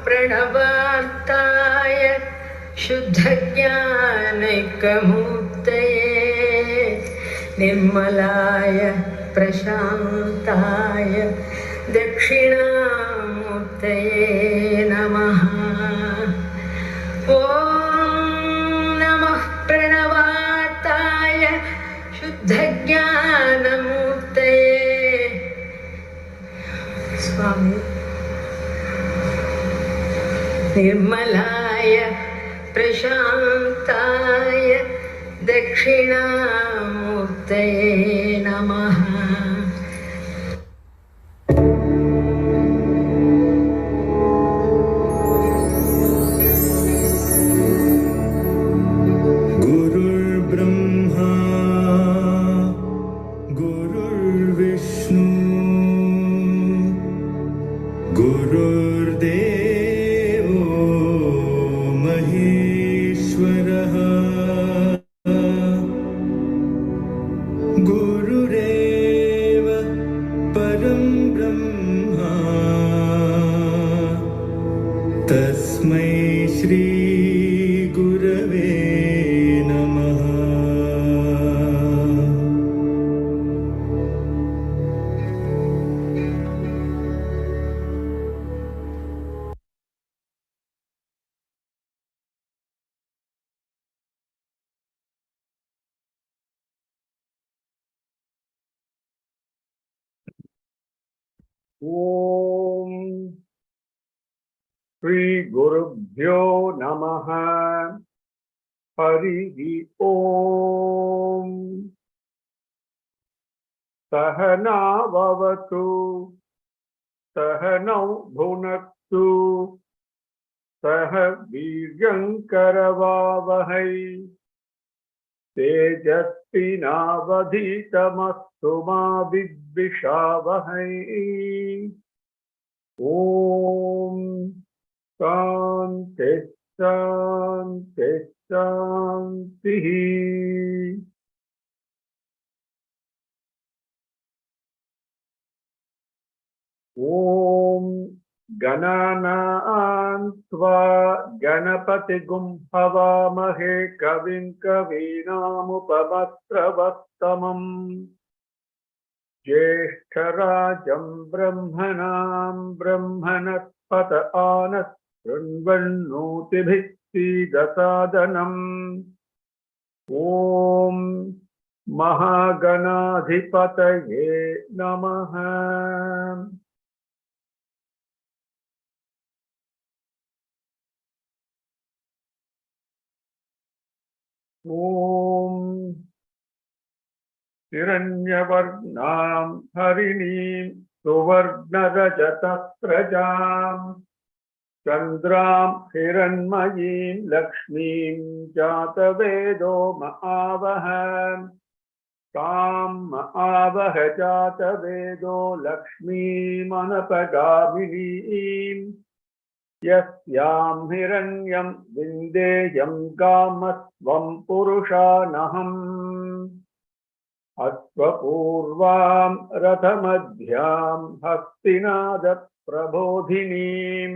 प्रणवार्ताय शुद्धज्ञानैकमूर्तये निर्मलाय प्रशान्ताय दक्षिणामूर्तये नमः। ॐ नमः प्रणवार्ताय शुद्धज्ञानमूर्तये। स्वामी निर्मलाय प्रशान्ताय दक्षिणामूर्तये नमः। गुरुर्ब्रह्मा गुरुर्विष्णु गुरुर्देवो महेश्वरः गुरुरेव परं ब्रह्मा तस्मै श्री गुरवे नमः। ओम श्री गुरुभ्यो नमः। हरि ओम। सहना भवतु सहनौ भुनक्तु सह वीर्यङ्करवावहै तेजस्विनावधीतमस्तु मा विद्विषावहै। ओम शांति शांति शांति। ओम गणानां त्वा गणपतिगुं हवामहे कविं कवीनामुपमस्त्रवस्तमम् ज्येष्ठराजं ब्रह्मणां ब्रह्मणस्पत आनः शृण्वन्नोतिभिः सीदसादनम्। ॐ महागणाधिपतये नमः। ॐ हिरण्यवर्णां हरिणीं सुवर्णरजतस्रजां चन्द्रां हिरण्मयीं लक्ष्मीं जातवेदो महावह तां महावह जातवेदो लक्ष्मीमनपगामिनीं यस्यां हिरण्यं विन्देयं गामस्त्वं पुरुषानहम्। अश्वपूर्वां रथमध्यां हस्तिनादप्रबोधिनीं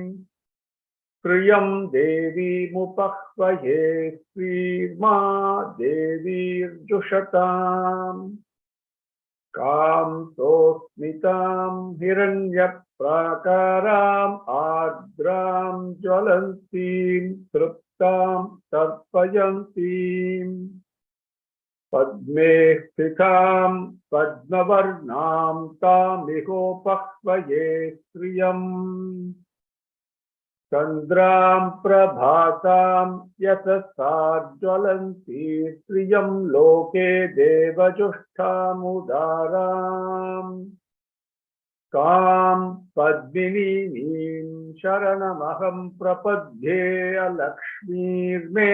श्रियं देवीमुपह्वये श्रीर्मा देवीर्जुषताम्। कां सोऽस्मितां हिरण्यप्राकाराम् आर्द्रां ज्वलन्तीं तृप्तां तर्पयन्तीं पद्मे स्थितां पद्मवर्णां तामिहोपह्वये श्रियम्। चन्द्रां प्रभातां यशसा ज्वलन्ती श्रियं लोके देवजुष्टामुदाराम्। कां पद्मिनीं शरणमहं प्रपद्ये अलक्ष्मीर्मे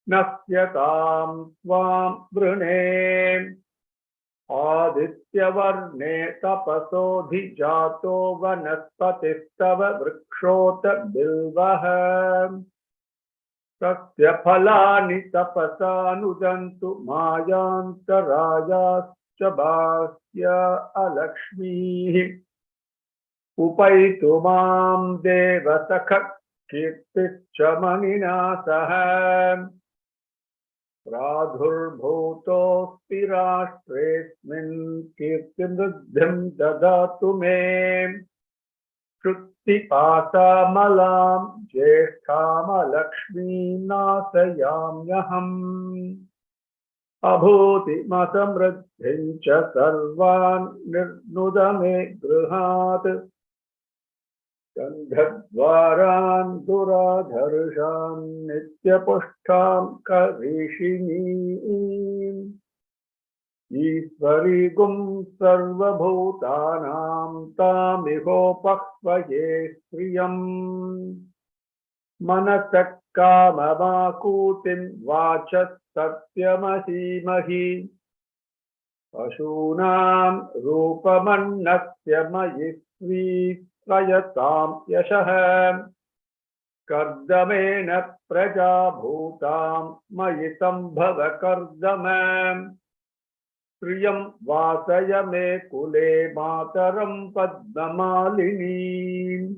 नश्यतां त्वां वृणे। आदित्यवर्णे तपसोऽधिजातो वनस्पतिस्तव वृक्षोत बिल्वः तस्य फलानि तपसानुदन्तु मायान्तरायाश्च बाह्य अलक्ष्मीः। Upaitu mam devasakha kirticha manina saha Pradhurbhutosti rashtresmin kirtimruddhim dadatu me Shruti pasamalam jesthama lakshmi nasayamyaham Abhuti masamruddhincha sarvan nirnudame gruhat Gandhadvaran duradharshan nityapushtam karishini Isvarigum sarvabhutanam tamihopakvaye striyam Manasakkamamakutim vachas satyamahimahi Ashunam rupamannasya mayisvi Prayatam yashaham Kardamena prajabhutam Mayitam bhava kardamam Priyam vasaya me kule mataram padmamalini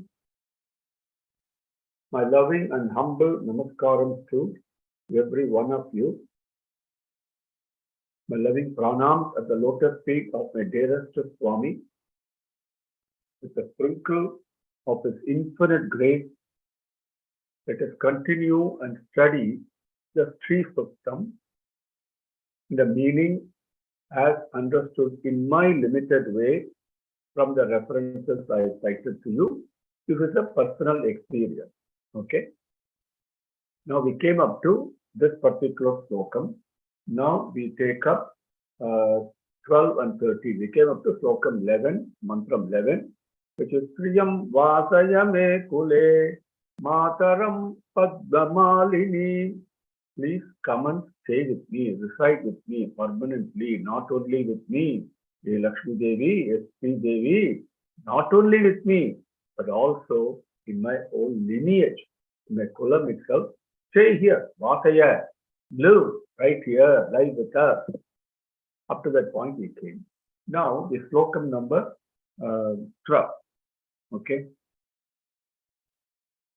My loving and humble namaskaram to every one of you. My loving pranams at the lotus feet of my dearest Swami. With a sprinkle of His infinite grace, let us continue and study the Shri Suktham, the meaning as understood in my limited way from the references I cited to you. This is a personal experience. Okay. Now we came up to this particular slokam. Now we take up 12 and 13. We came up to slokam 11, mantram 11. Which is Priyam Vasayame Kule Mataram Padmamalini. Please come and stay with me, reside with me permanently, not only with me, Lakshmi Devi, Sri Devi, not only with me, but also in my own lineage, in my kulam itself. Stay here, Vasaya, live right here, live with us. Up to that point we came. Now the slokam number 12. Okay.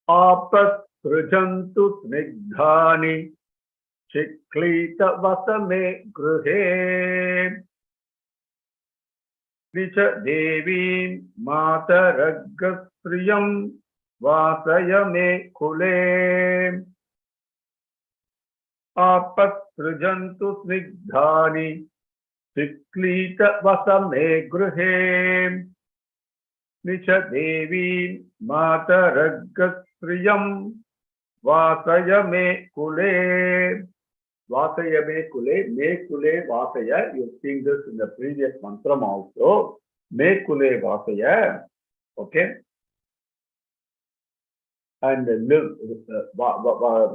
Apasrujantu snigdhani chiklita vasame gruhe Nicha devim mataraggasriyam vasayame kule Apasrujantu snigdhani chiklita vasame gruhe Nicha Devi Mataraggasriyam Vasayame Kule Vasayame Kule Me Kule Vasaya. You've seen this in the previous mantram also. Me Kule Vasaya. Okay. And live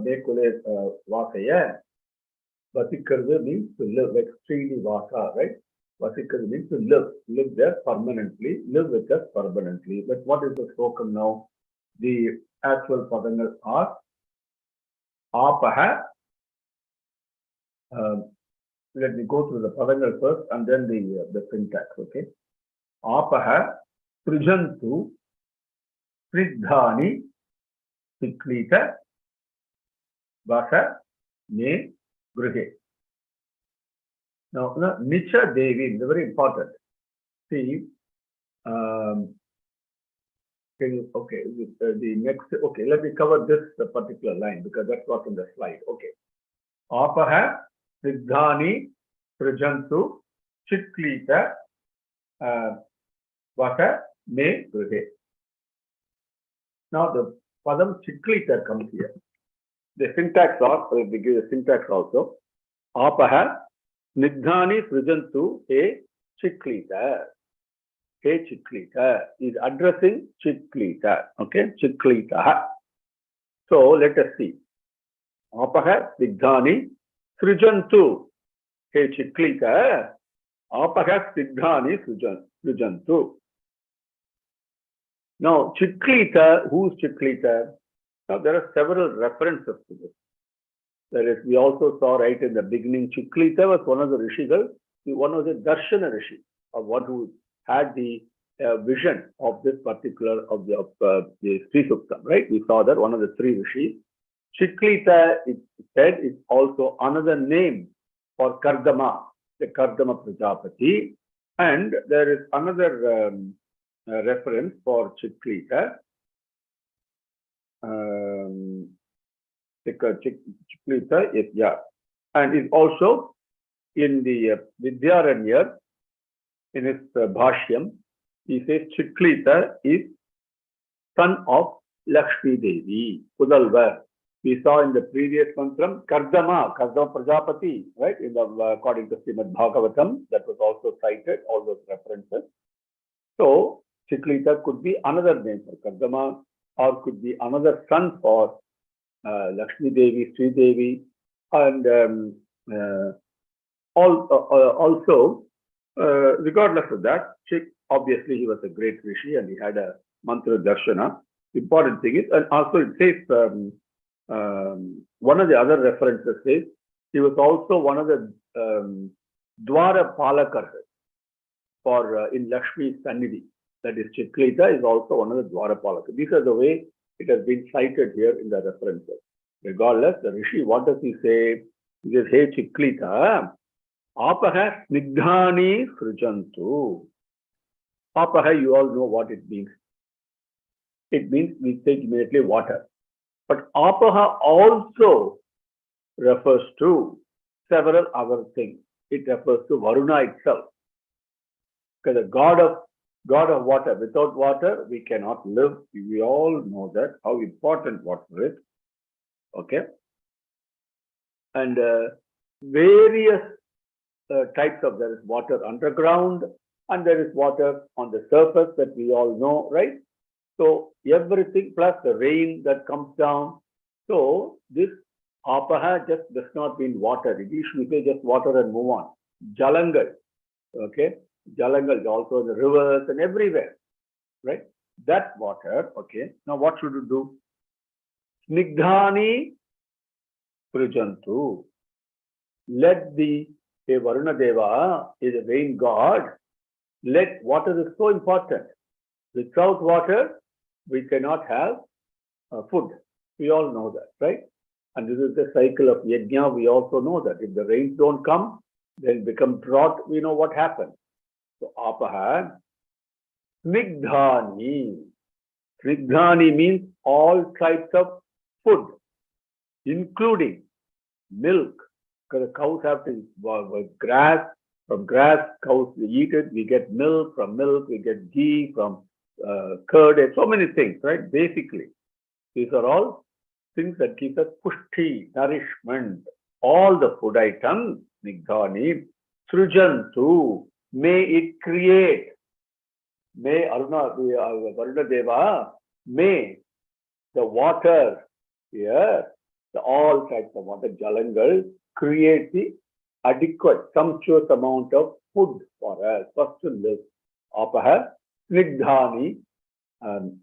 Me Kule Vasaya. Vasikarva means to live, like Shri Vasa, right? Vasikar means to live there permanently, live with us permanently. But what is the slokam now? The actual padangal are Apaha. Let me go through the padangal first and then the syntax, okay? Apaha, Prijantu, Pridhani, Siklita, Vasa, Ne, Gruhe. Now, Nicha Devi is very important. See, okay, the next, okay, let me cover this particular line because that's what's on the slide. Okay. Apaha, Siddhani, Prajantu, Chiklita, Vasa, Me, Gruhe. Now, the Padam Chiklita comes here. The syntax also, we give the syntax also. Apaha, Nidhani Srijantu He Chiklita. He Chiklita is addressing Chiklita. Okay, Chiklita. So let us see. Apaha Nidhani Srijantu He Chiklita. Apaha Nidhani Srijantu. Now Chiklita, who's Chiklita? Now there are several references to this. That is, we also saw right in the beginning, Chiklita was one of the Rishigal. One was a Darshana Rishi, or one who had the vision of this particular of the Sri Suktham, right? We saw that one of the three rishis. Chiklita, it said, is also another name for Kardama, the Kardama Prajapati. And there is another reference for Chiklita. Chiklita, yes, yeah. And is also in the Vidyaranya, in his Bhashyam, he says Chiklita is son of Lakshmi Devi, Pudalvar. We saw in the previous mantram, Kardama Prajapati, right? In the according to Srimad Bhagavatam, that was also cited, all those references. So Chiklita could be another name for Kardama, or could be another son for Lakshmi Devi, Sri Devi, and also, regardless of that, obviously he was a great rishi and he had a mantra darshana. The important thing is, and also it says, one of the other references says, he was also one of the Dwara Palakar for in Lakshmi Sannidhi. That is, Chiklita is also one of the Dwara Palakar. These are the way it has been cited here in the references. Regardless, the rishi, what does he say? He says, hey Chiklita, Apaha Snigdhani Srujantu. Apaha, you all know what it means. It means, we take immediately water. But Apaha also refers to several other things. It refers to Varuna itself. Because the god of water. Without water, we cannot live. We all know that, how important water is. Okay. And various types of, there is water underground and there is water on the surface that we all know, right? So everything plus the rain that comes down. So this Apaha just does not mean water. It usually say just water and move on. Jalangal, okay? Jalangal is also in the rivers and everywhere, right? That water, okay. Now what should you do? Snigdhani Prujantu. Let the Varuna Deva is a rain god. Let water is so important. Without water, we cannot have food. We all know that, right? And this is the cycle of yajna. We also know that if the rains don't come, then become drought. We know what happens. So Apaha, Snigdhani. Snigdhani means all types of food, including milk. Because the cows have to grass. From grass, cows eat it. We get milk. From milk, we get ghee. From curd, and so many things, right? Basically, these are all things that give us pushti, nourishment. All the food items, Snigdhani, Srujantu, may it create. May Varuna Deva, may the water here, all types of water, Jalangal, create the adequate, sumptuous amount of food for us. First to live. Apaha, Snigdhani,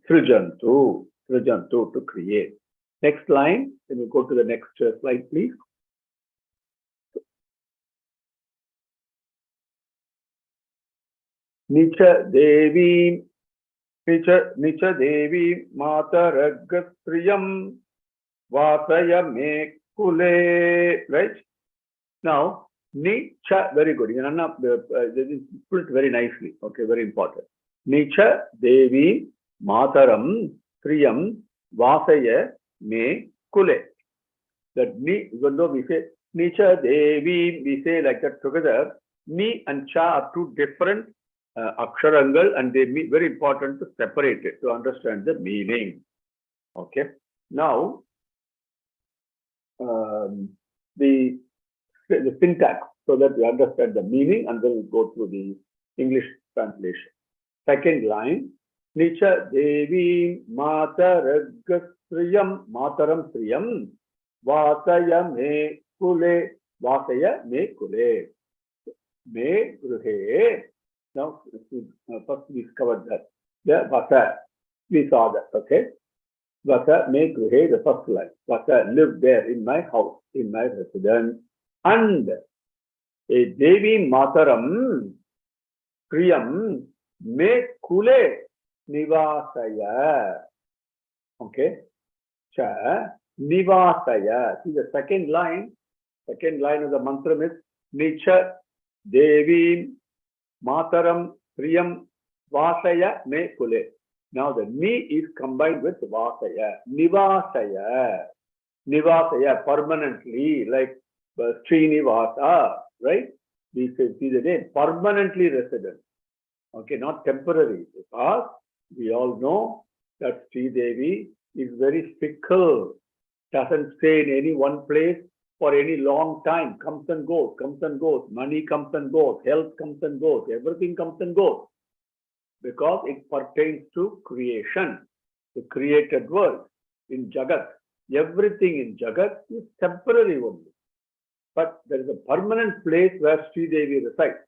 Srujantu, to create. Next line, can you go to the next slide, please? Nicha Devi Mataragastriyam Vasaya Me Kule. Right? Now, Nicha, very good. This is put very nicely. Okay, very important. Nicha Devi Mataram Triyam Vasaya Me Kule. That Ni, even though we say Nicha Devi, we say like that together. Ni and Cha are two different aksharangal, and they very important to separate it to understand the meaning. Okay. Now, the syntax, so that we understand the meaning, and then we'll go through the English translation. Second line, Nicha Devi Mataragasriyam Mataram Sriyam Vasaya Me Kule Vasaya Me Kule Me Gruhe. Now, first we covered that. The Vasa, we saw that, okay? Vasa Me Gruhe, the first line. Vasa, live there in my house, in my residence. And a Devi Mataram Priyam, me kule nivasaya. Okay. Cha nivasaya. See the second line of the mantra is Nicha Devim Mataram Priyam Vasaya Me Kule. Now the ni is combined with Vasaya. Nivasaya. Nivasaya, permanently, like Srinivasa, right? We see the name, permanently resident. Okay, not temporary. Because we all know that Sri Devi is very fickle, doesn't stay in any one place for any long time, comes and goes, money comes and goes, health comes and goes, everything comes and goes. Because it pertains to creation, the created world, in Jagat. Everything in Jagat is temporary only. But there is a permanent place where Sri Devi resides.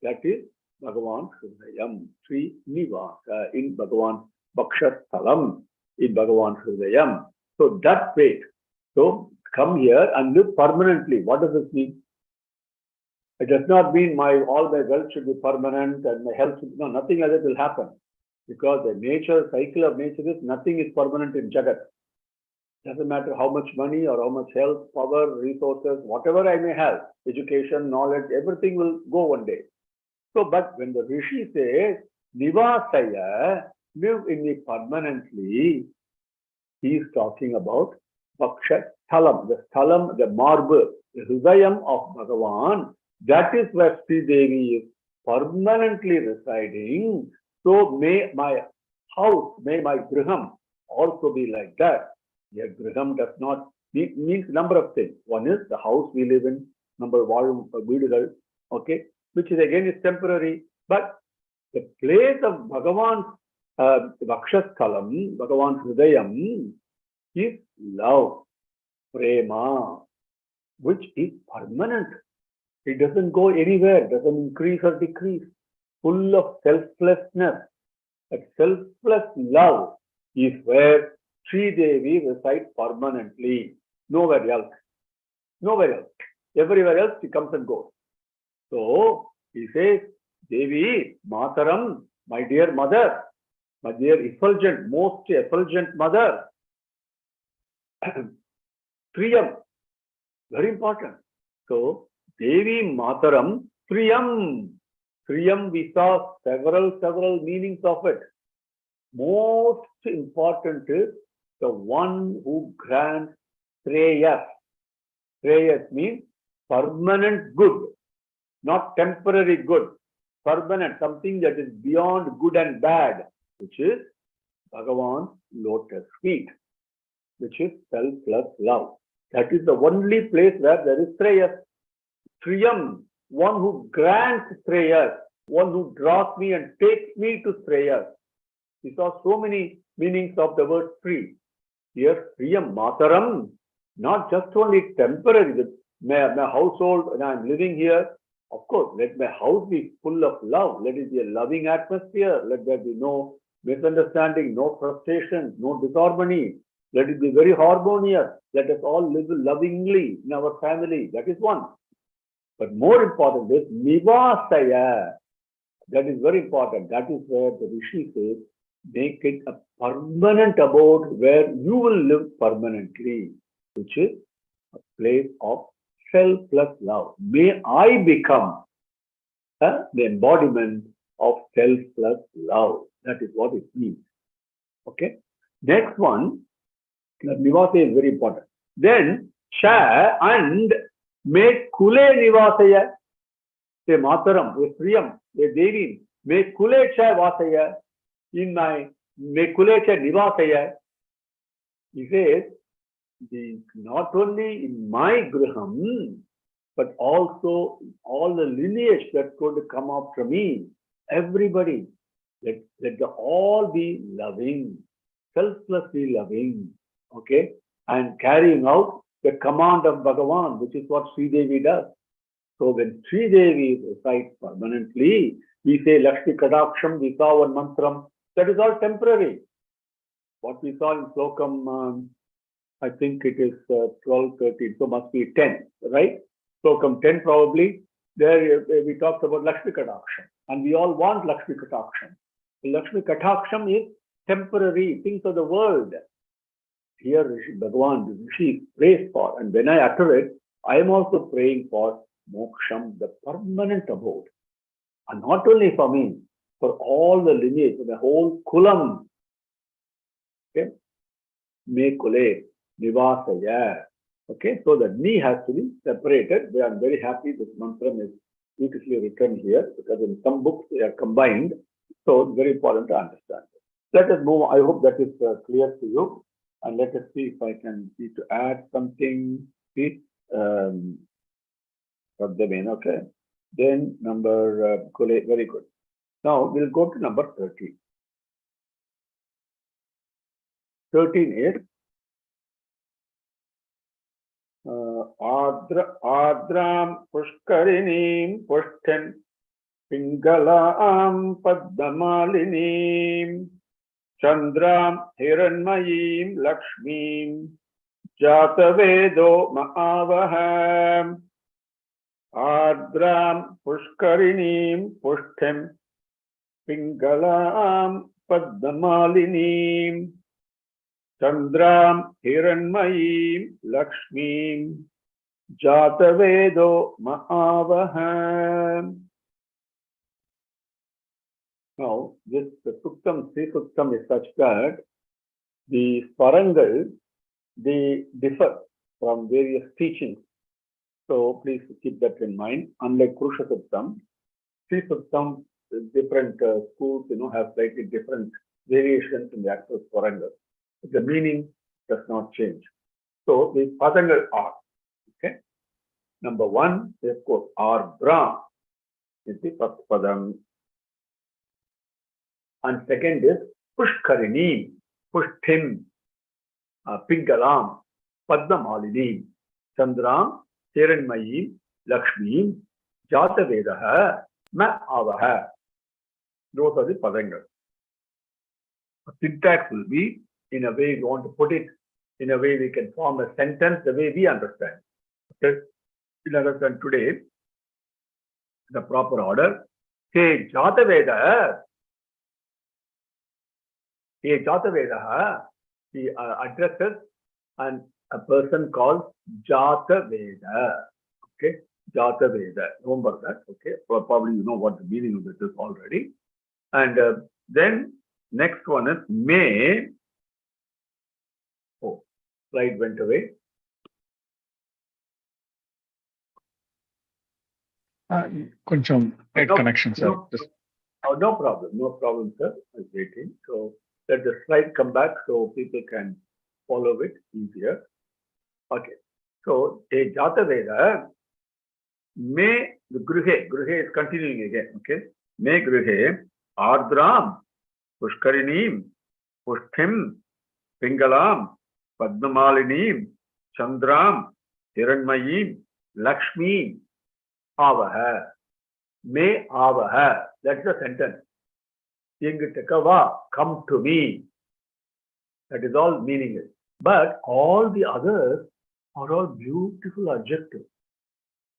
That is Bhagavan Hridayam, Sri Nivasa, in Bhagavan Bhakshathalam, in Bhagavan Hridayam. So that way, so come here and live permanently. What does this mean? It does not mean all my wealth should be permanent and my health should be, no, nothing like that will happen. Because the cycle of nature is nothing is permanent in Jagat. Doesn't matter how much money or how much health, power, resources, whatever I may have, education, knowledge, everything will go one day. So, but when the Rishi says, Nivasaya, live in me permanently, he is talking about Bhakshathalam, the marble, the Hridayam of Bhagavan. That is where Sri Devi is permanently residing. So may my house, may my griham also be like that. Yeah, griham does not means number of things. One is the house we live in, number volume of okay, which is again is temporary. But the place of Bhagavan Bhakshathalam, Bhagavan Hridayam, is love, prema, which is permanent. It doesn't go anywhere, doesn't increase or decrease. Full of selflessness. That selfless love is where Sri Devi resides permanently. Nowhere else. Nowhere else. Everywhere else she comes and goes. So he says, Devi, Mataram, my dear mother, my dear effulgent, most effulgent mother. Priyam, very important. So Devi Mataram, Priyam. Priyam, we saw several meanings of it. Most important is the one who grants prayers. Prayers means permanent good, not temporary good. Permanent, something that is beyond good and bad, which is Bhagavan's lotus feet, which is selfless love. That is the only place where there is prayer. Priyam, one who grants prayer, one who draws me and takes me to prayer. We saw so many meanings of the word free. Here, Priyam Mataram, not just only temporary, my household, when I'm living here, of course, let my house be full of love. Let it be a loving atmosphere. Let there be no misunderstanding, no frustration, no disharmony. Let it be very harmonious. Let us all live lovingly in our family. That is one. But more important is Nivasaya. That is very important. That is where the Rishi says, make it a permanent abode where you will live permanently, which is a place of selfless love. May I become the embodiment of selfless love. That is what it means. Okay. Next one, Nivasaya is very important. Then Cha and make Kule Nivasaya. Say Mataram, a Priyam, a Devi, make Kule Cha Vasaya. In my Mekule Cha Nivasaya. He says, not only in my griham, but also all the lineage that's going to come after me, everybody, let them all be loving, selflessly loving, okay, and carrying out the command of Bhagavan, which is what Sri Devi does. So when Sri Devi resides permanently, we say Lakshmi Kadaksham, we saw one mantram, that is all temporary. What we saw in Slokam, I think it is 12, 13, so must be 10, right? Slokam 10 probably. There we talked about Lakshmi Kadaksham. And we all want Lakshmi Kataksham. Lakshmi Kataksham is temporary things of the world. Here Bhagavan, Rishi prays for, and when I utter it, I am also praying for moksham, the permanent abode. And not only for me, for all the lineage, for the whole kulam. Okay? Me kule, nivasaya. Okay, so the ni has to be separated. I am very happy this mantra is beautifully written here because in some books they are combined. So it's very important to understand. Let us move. I hope that is clear to you. And let us see if I can see to add something. See, okay. Then number very good. Now we'll go to number 13. 13 is Adram Pushkarinim Pushten Pingalam Padamalinim Chandram Hiranmayim Lakshmim Jatavedo Maavaham Adram Pushkarinim Pushtem Pingalam Padamalinim Chandram Hiranmayim Lakshmim Jatavedo Maavaham. Now, this Suktham, Sri Suktham is such that the Parangal, they differ from various teachings. So, please keep that in mind. Unlike Krusha Suktham, Sri Suktham, different schools, have slightly different variations in the actual Parangal. The meaning does not change. So, the Padangal are, okay. Number one is, of course, Ardra is the first Padam. And second is Pushkarini, Pushtim, Pingalam, Padmamalini, Chandram, Hiranmayim, Lakshmi, Jatavedaha, Ma'avaha. Those are the Padangal. Syntax will be, in a way we want to put it, in a way we can form a sentence the way we understand. Okay? We understand today the proper order. Hey Jataveda, he addresses and a person called Jataveda. Okay, Jataveda. Remember that. Okay, probably you know what the meaning of it is already. And then next one is May. Oh, slide went away. Koncham net connection, sir. No problem, sir. I was waiting. So let the slide come back so people can follow it easier. Okay. So a Jataveda, may the Gruhe is continuing again. Okay. May Gruhe, Ardram, Pushkarinim, Pushtim, Pingalam, Padmamalinim, Chandram, Hiranmayim, Lakshmi, Avaha. May Avaha. That's the sentence. Yengitakava, come to me. That is all meaningless. But all the others are all beautiful adjectives.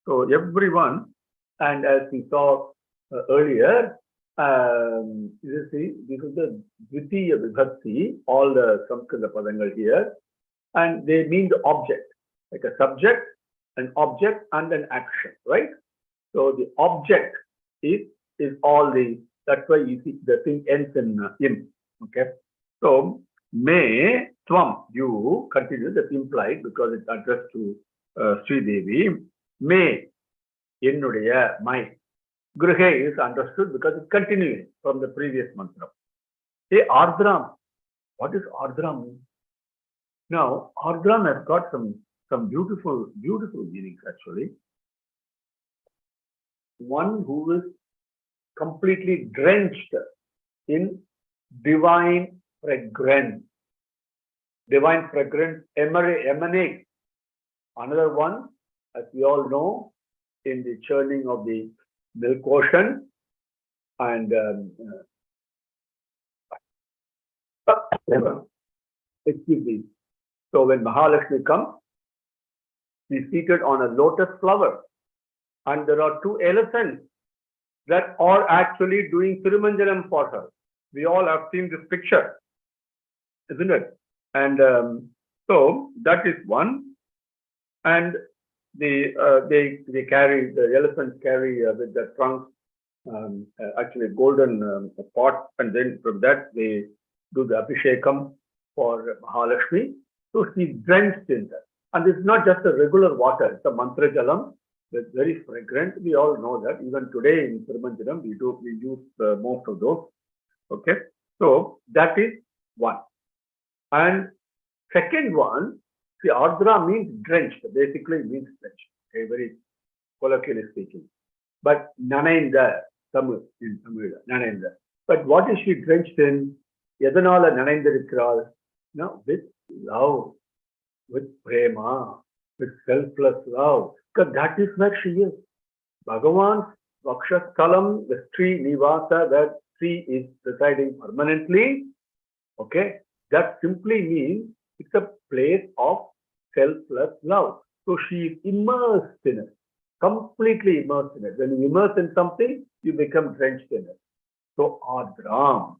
So everyone, and as we saw earlier, you see, this is the Dvitiya Vibhakti, all the Samskrita Padangal here, and they mean the object, like a subject, an object, and an action, right? So the object is all the, that's why you see the thing ends in im, okay? So, may, tvam, you, continue, that's implied because it's addressed to Sri Devi. May, Yennudeya, my. Gruhe is understood because it's continuing from the previous mantra. Hey, Ardram. What is Ardram mean? Now, Ardram has got some beautiful meanings actually. One who is completely drenched in divine fragrance. Divine fragrance emanates. Another one, as we all know, in the churning of the milk ocean, and excuse me. So when Mahalakshmi comes, she's seated on a lotus flower, and there are two elephants that are actually doing Thirumanjalam for her. We all have seen this picture, isn't it? And so that is one. And they carry, the elephants carry with the trunk actually golden pot, and then from that they do the abhishekam for Mahalakshmi. So she's drenched in that. And it's not just a regular water, it's a mantra jalam. It's very fragrant. We all know that. Even today in Thirumanjalam, we use most of those. Okay. So that is one. And second one, see, ardra means drenched, basically means drenched. Okay, very colloquially speaking. But nanainda, Tamil, in Tamil, nanainda. But what is she drenched in? Yadanala nanainda no, with love, with prema, with selfless love. Because that is where she is. Bhagavan's Vakshasthalam, the Shri Nivasa, that Shri is residing permanently. Okay. That simply means it's a place of selfless love. So she is immersed in it, completely immersed in it. When you immerse in something, you become drenched in it. So Adram.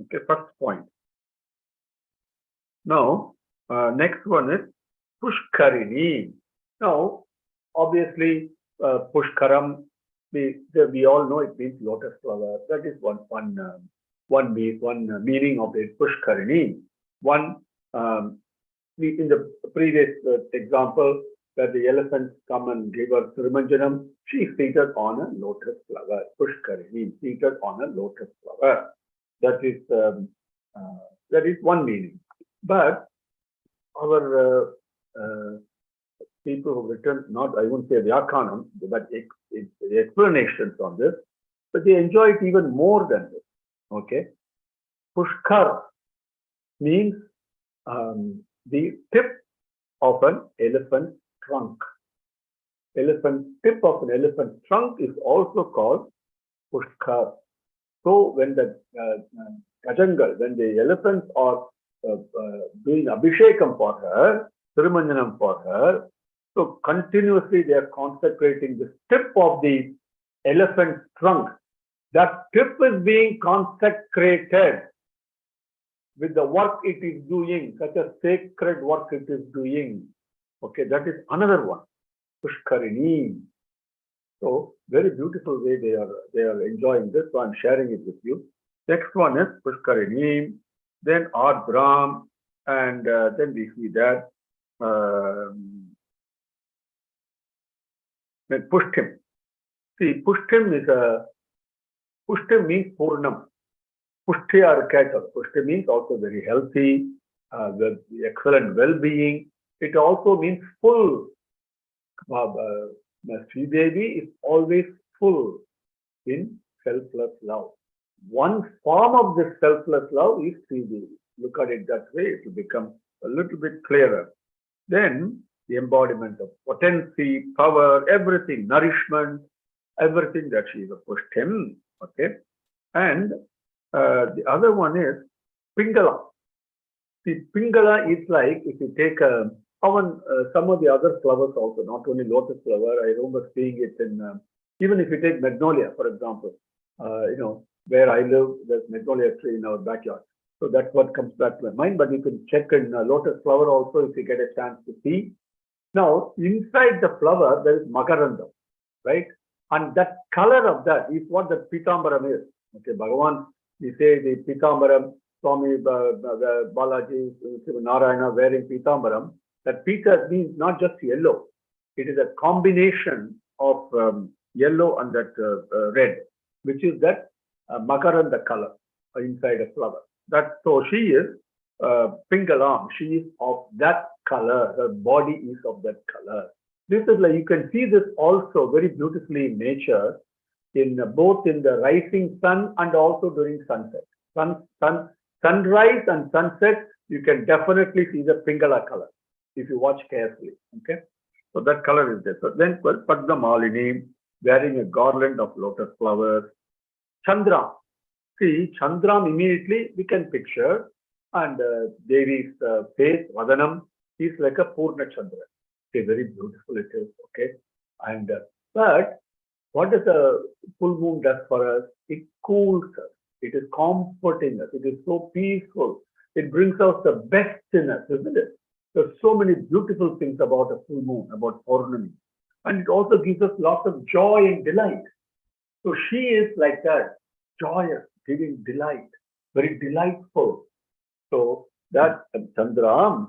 Okay, first point. Now, next one is Pushkarini. Now, obviously, Pushkaram, we all know it means lotus flower. That is one meaning of it, Pushkarini. One, in the previous example, where the elephants come and give her Thirumanjanam, she is seated on a lotus flower, Pushkarini, seated on a lotus flower. That is one meaning. But our people who written, not, I won't say Vyakhanam, but explanations on this, but they enjoy it even more than this. Okay. Pushkar means the tip of an elephant trunk. Tip of an elephant trunk is also called Pushkar. So when the Gajangal, when the elephants are doing Abhishekam for her, Thirumanjanam for her, so continuously they are consecrating the tip of the elephant trunk. That tip is being consecrated with the work it is doing, such a sacred work it is doing. Okay, that is another one, Pushkarini. So very beautiful way they are enjoying this. So I'm sharing it with you. Next one is Pushkarini, then Ardram, and then we see that then Pushtim. See, Pushtim means Purnam. Pushtya Arkaita. Pushti means also very healthy, excellent well-being. It also means full. Sri Devi is always full in selfless love. One form of this selfless love is Sri Devi. Look at it that way, it will become a little bit clearer. Then the embodiment of potency, power, everything, nourishment, everything that she is a Pushtim. Okay. And the other one is Pingala. See, Pingala is like, if you take some of the other flowers also, not only lotus flower, I remember seeing it in, even if you take magnolia, for example, where I live, there's magnolia tree in our backyard. So that's what comes back to my mind, but you can check in lotus flower also if you get a chance to see. Now, inside the flower, there is Makarandam, right? And that color of that is what the Pitambaram is. Okay, Bhagavan, we say the Pitambaram, Swami Balaji, Narayana wearing Pitambaram. That Pita means not just yellow. It is a combination of yellow and that red, which is that Makaranda color inside a flower. So she is Pingalam. She is of that color. Her body is of that color. This is like, you can see this also very beautifully in nature, both in the rising sun and also during sunset. Sunrise and sunset, you can definitely see the Pingala color if you watch carefully. Okay, so that color is there. So then Padma Malini, wearing a garland of lotus flowers. Chandra. See, Chandram immediately we can picture, and Devi's face, Vadanam, is like a Purna Chandra. Okay, very beautiful it is. Okay, and but What does the full moon does for us? It cools us. It is comforting us. It is so peaceful. It brings out the best in us, isn't it? There's so many beautiful things about a full moon, about Purnami. And it also gives us lots of joy and delight. So she is like that, joyous, giving delight, very delightful. So that Chandra,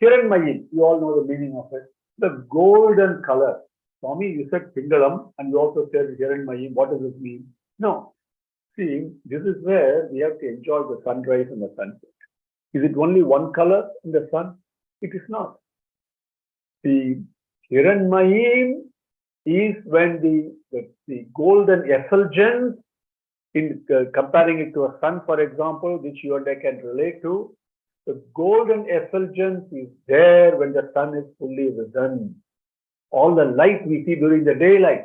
Hiranmayi, you all know the meaning of it. The golden color. Swami, you said Pingalam and you also said Hiranmayi. What does this mean? No. See, this is where we have to enjoy the sunrise and the sunset. Is it only one color in the sun? It is not. The Hiranmayi is when the golden effulgence, in comparing it to a sun, for example, which you and I can relate to, the golden effulgence is there when the sun is fully risen. All the light we see during the daylight,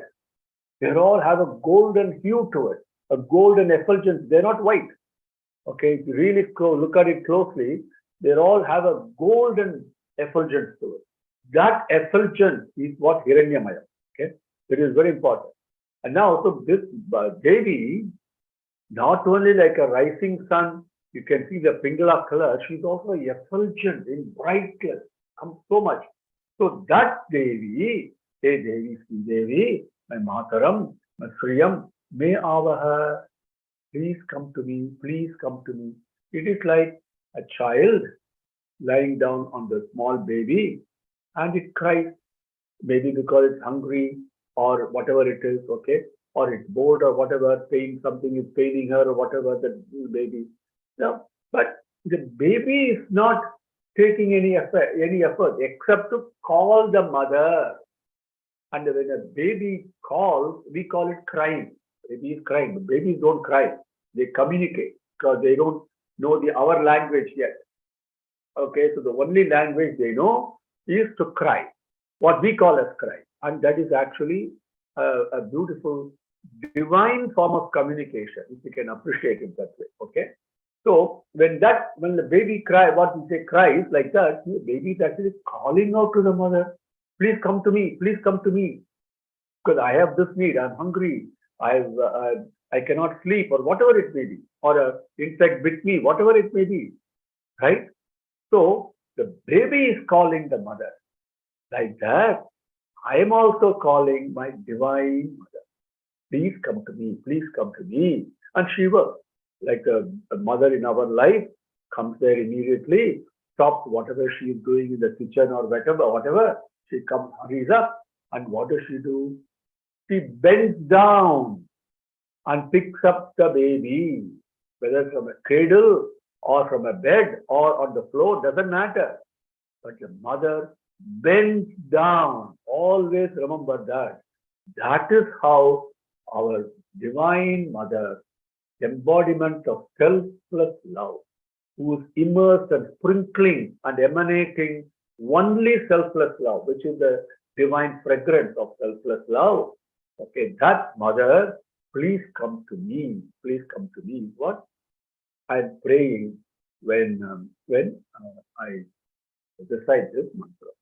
they all have a golden hue to it, a golden effulgence. They're not white. Okay, if you really look at it closely, they all have a golden effulgence to it. That effulgence is what Hiranyamaya. Okay, it is very important. And now, so this Devi, not only like a rising sun, you can see the Pingala color, she's also effulgent in brightness, comes so much. So that Devi, hey Devi, Sri Devi, my Mataram, my Sriyam, may avaha, please come to me, please come to me. It is like a child lying down on the small baby and it cries, maybe because it's hungry or whatever it is, okay, or it's bored or whatever, something is paining her or whatever, the baby. No, but the baby is not taking any effort except to call the mother. And when a baby calls, we call it crying. Baby is crying. But babies don't cry. They communicate because they don't know our language yet. Okay, so the only language they know is to cry, what we call as cry. And that is actually a beautiful divine form of communication, if you can appreciate it that way. Okay. So when the baby cries, what we say cries like that, the baby is actually calling out to the mother, please come to me, please come to me, because I have this need, I'm hungry, I cannot sleep, or whatever it may be, or an insect bit me, whatever it may be, right? So the baby is calling the mother. Like that, I am also calling my divine mother. Please come to me, please come to me. And Shiva, like a mother in our life, comes there immediately, stops whatever she is doing in the kitchen or whatever. She comes, hurries up, and what does she do? She bends down and picks up the baby, whether from a cradle or from a bed or on the floor, doesn't matter. But the mother bends down. Always remember that. That is how our divine mother, embodiment of selfless love, who is immersed and sprinkling and emanating only selfless love, which is the divine fragrance of selfless love. Okay, that mother, please come to me. Please come to me. What I'm praying when I recite this mantra.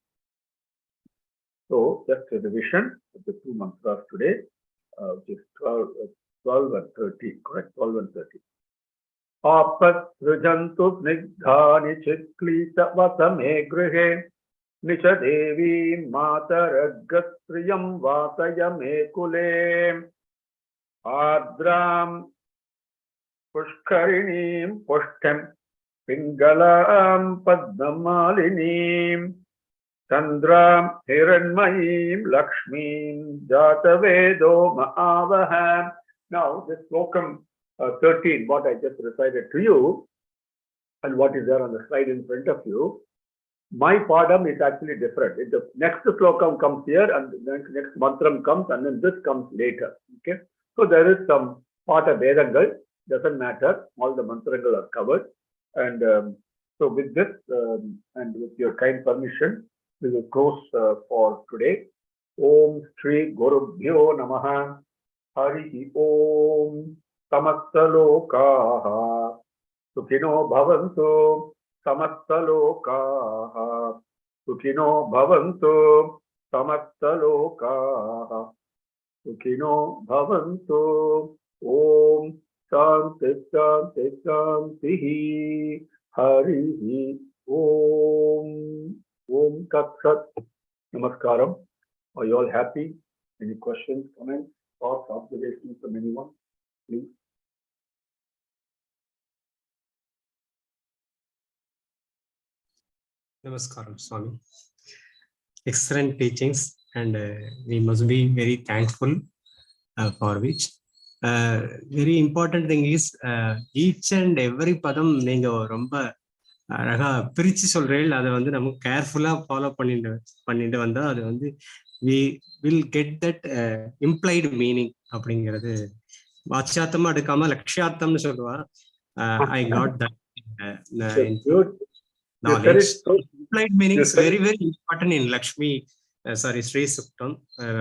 So just a revision of the two mantras today, which is 12 and 30, correct? 12 and 30. Apasrujantu snigdhani chiklita vasame grihe nisha devi mataragasriyam vasayame kule adram pushkarinim pushtem pingalam padmamalinim Chandram Hiranmayim Lakshmim Jatavedo Ma'avaham. Now, this slokam 13, what I just recited to you, and what is there on the slide in front of you, my padam is actually different. The next slokam comes here, and the next mantram comes, and then this comes later. Okay, so there is some pata vedangal, doesn't matter. All the mantrangal are covered, and so with this, and with your kind permission, we will close for today. Om Shri Gurubhyo Namaha. Hari Om. Samastalokaha. Sukhino Bhavantu. Samastalokaha. Sukhino Bhavantu. Samastalokaha. Sukhino bhavantu. Om Shanti Shanti Shanti. Hari Om. Om Tat Sat. Namaskaram. Are you all happy? Any questions, comments, thoughts, observations from anyone? Please. Namaskaram, Swami. Excellent teachings, and we must be very thankful for which. Very important thing is each and every padam நீங்க ரொம்ப அழகா பிரிச்சு சொல்றீங்க. அதை வந்து நம்ம கேர்ஃபுல்லா follow பண்ணிட்டு வந்தா அது வந்து we will get that implied meaning அப்படிங்கிறது வாட்சார்த்தமா எடுக்காம லட்சியார்த்தம்னு சொல்லுவா. I got that knowledge. Implied meaning is very important in Lakshmi. Sri Suktham.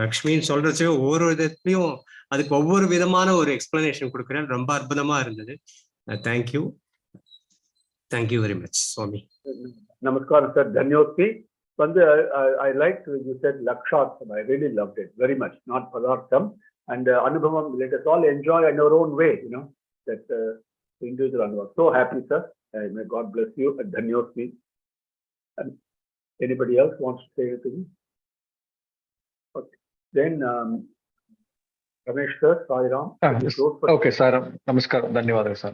லக்ஷ்மின்னு சொல்றச்சே ஒவ்வொரு விதத்துலயும் அதுக்கு ஒவ்வொரு விதமான ஒரு எக்ஸ்பிளனேஷன் கொடுக்குறேன். ரொம்ப அற்புதமா இருந்தது. Thank you very much Swami. Namaskaram sir. Dhanyoti. I liked you said Lakshatham. I really loved it very much. Not Padartham. And Anubhavam, let us all enjoy in our own way, you know, that individual Anubhavam. So happy, sir. May God bless you. Dhanyoti. And anybody else wants to say anything? Okay. Then Ramesh sir, Sai Ram. Okay, sir. Namaskaram. Dhanyawad, sir.